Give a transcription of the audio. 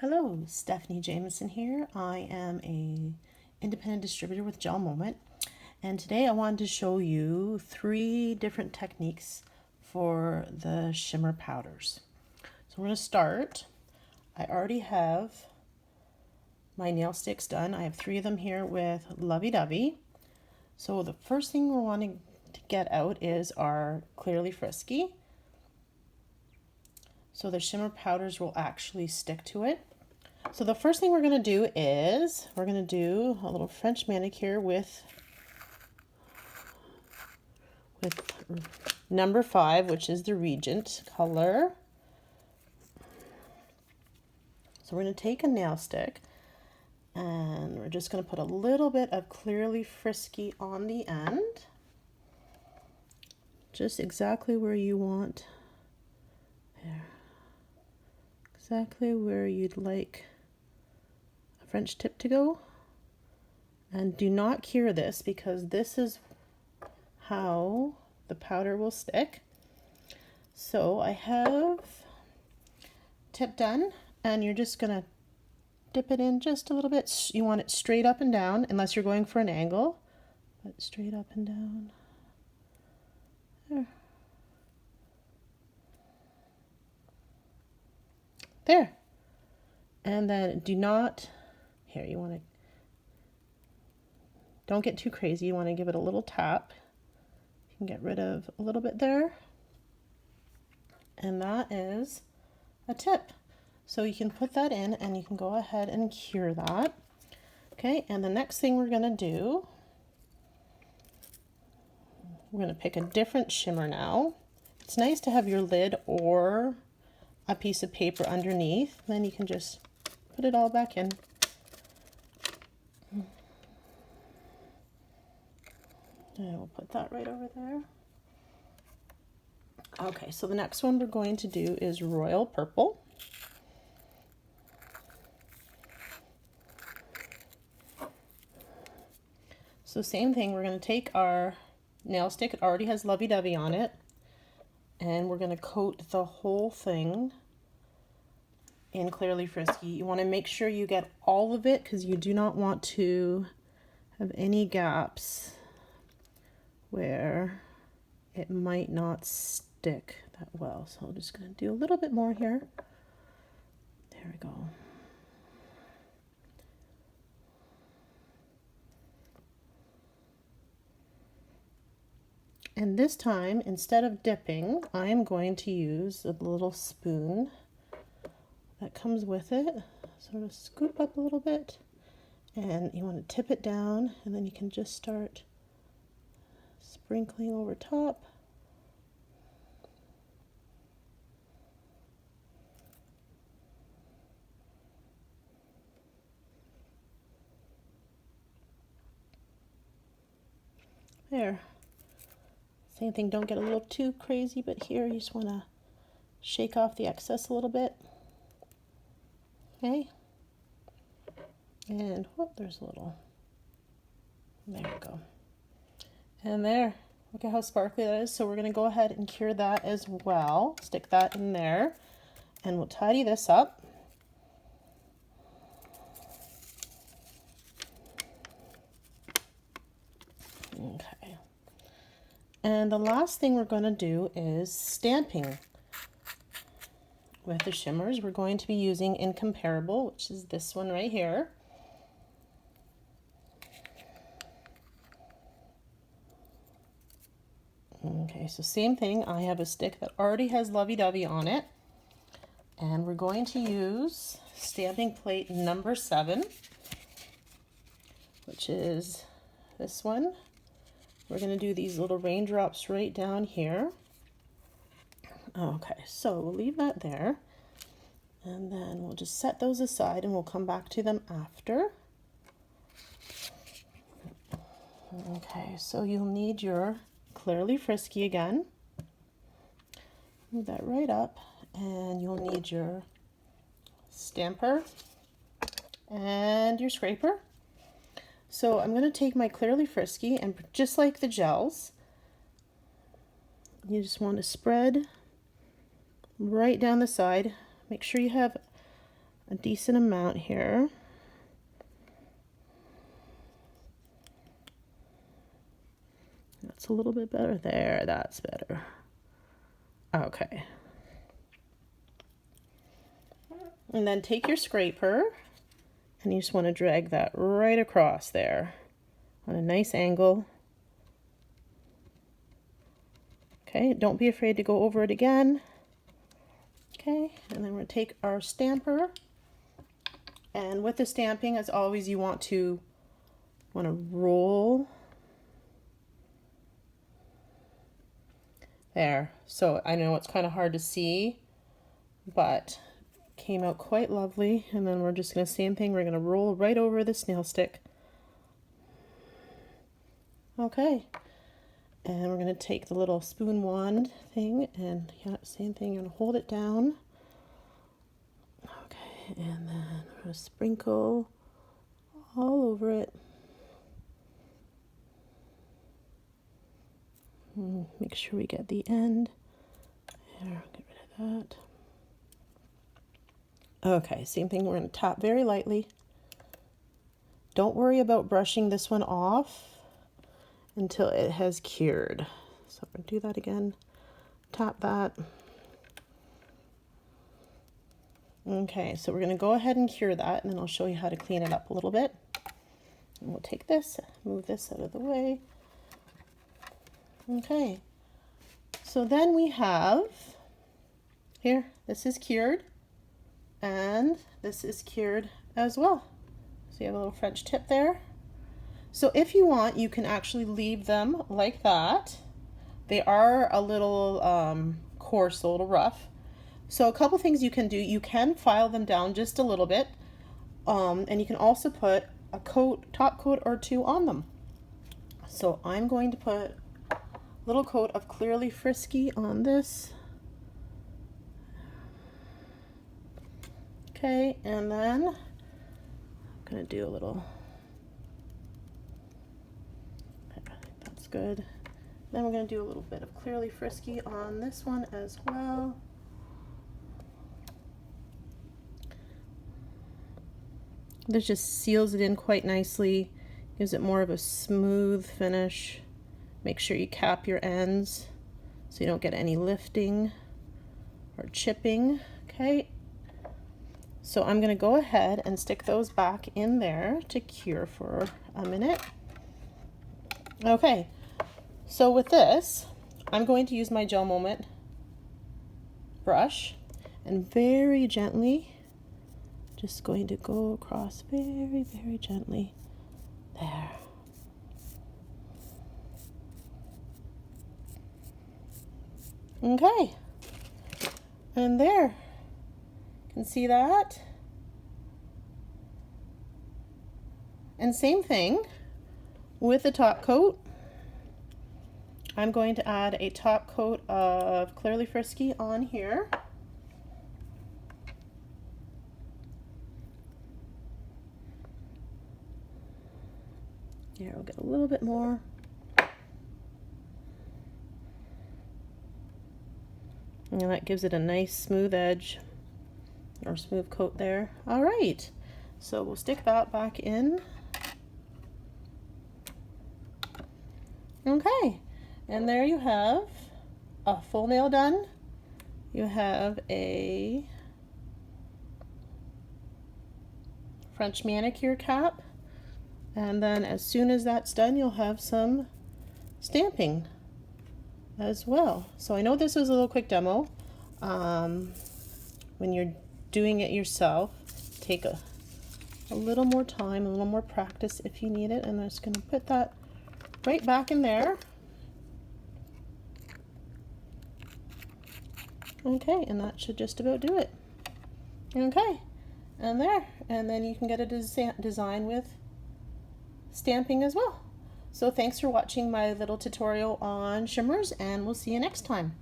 Hello, Stephanie Jameson here. I am a independent distributor with GelMoment, and today I wanted to show you 3 different techniques for the shimmer powders. So we're going to start. I already have my nail sticks done. I have 3 of them here with Lovey Dovey. So the first thing we're wanting to get out is our Clearly Frisky. So the shimmer powders will actually stick to it. So the first thing we're going to do is we're going to do a little French manicure with number 5, which is the Regent color. So we're going to take a nail stick and we're just going to put a little bit of Clearly Frisky on the end. Just exactly where you want. There. Exactly where you'd like a French tip to go. And do not cure this because this is how the powder will stick. So I have tip done, and you're just gonna dip it in just a little bit. You want it straight up and down unless you're going for an angle, but straight up and down. There. There. And then do not, here, you want to, don't get too crazy. You want to give it a little tap. You can get rid of a little bit there. And that is a tip. So you can put that in and you can go ahead and cure that. Okay, and the next thing we're going to do, we're going to pick a different shimmer now. It's nice to have your lid or a piece of paper underneath. Then you can just put it all back in. And we'll put that right over there. Okay, so the next one we're going to do is Royal Purple. So same thing, we're going to take our nail stick, it already has Lovey Dovey on it, and we're going to coat the whole thing in Clearly Frisky. You want to make sure you get all of it because you do not want to have any gaps where it might not stick that well. So I'm just going to do a little bit more here. There we go. And this time, instead of dipping, I'm going to use a little spoon that comes with it. Sort of scoop up a little bit, and you want to tip it down, and then you can just start sprinkling over top. There. Same thing, don't get a little too crazy, but here you just want to shake off the excess a little bit. Okay. And whoop, there's a little. There we go. And there. Look at how sparkly that is. So we're going to go ahead and cure that as well. Stick that in there. And we'll tidy this up. Okay. And the last thing we're going to do is stamping. With the shimmers, we're going to be using Incomparable, which is this one right here. Okay, so same thing. I have a stick that already has Lovey Dovey on it. And we're going to use stamping plate number 7, which is this one. We're going to do these little raindrops right down here. Okay, so we'll leave that there. And then we'll just set those aside and we'll come back to them after. Okay, so you'll need your Clearly Frisky again. Move that right up, and you'll need your stamper and your scraper. So I'm going to take my Clearly Frisky, and just like the gels, you just want to spread right down the side. Make sure you have a decent amount here. That's a little bit better there. That's better. Okay. And then take your scraper and you just want to drag that right across there on a nice angle. Okay, don't be afraid to go over it again. Okay, and then we're going to take our stamper, and with the stamping, as always, you want to roll there. So I know it's kind of hard to see, but came out quite lovely. And then we're just going to, same thing, we're going to roll right over the snail stick. Okay, and we're going to take the little spoon wand thing, and yeah, same thing, you're going to hold it down. Okay, and then we're going to sprinkle all over it. Make sure we get the end. There, get rid of that. Okay, same thing, we're going to tap very lightly. Don't worry about brushing this one off until it has cured. So we're going to do that again. Tap that. Okay, so we're going to go ahead and cure that, and then I'll show you how to clean it up a little bit. And we'll take this, move this out of the way. Okay, so then we have, here, this is cured, and this is cured as well. So you have a little French tip there. So if you want, you can actually leave them like that. They are a little coarse, a little rough. So a couple things you can do. You can file them down just a little bit, and you can also put a top coat or two on them. So I'm going to put a little coat of Clearly Frisky on this. Okay, and then I'm going to do a little, that's good. Then we're going to do a little bit of Clearly Frisky on this one as well. This just seals it in quite nicely, gives it more of a smooth finish. Make sure you cap your ends so you don't get any lifting or chipping. Okay, so I'm going to go ahead and stick those back in there to cure for a minute. Okay, so with this, I'm going to use my GelMoment brush and very gently, just going to go across very, very gently there. Okay, and there, you can see that. And same thing with the top coat. I'm going to add a top coat of Clearly Frisky on here. Here, we'll get a little bit more. And that gives it a nice smooth edge or smooth coat there. All right, so we'll stick that back in. Okay, and there you have a full nail done. You have a French manicure cap, and then as soon as that's done, you'll have some stamping as well. So I know this was a little quick demo. When you're doing it yourself, take a little more time, a little more practice if you need it. And I'm just going to put that right back in there. Okay, and that should just about do it. Okay, and there. And then you can get a design with stamping as well. So thanks for watching my little tutorial on shimmers, and we'll see you next time.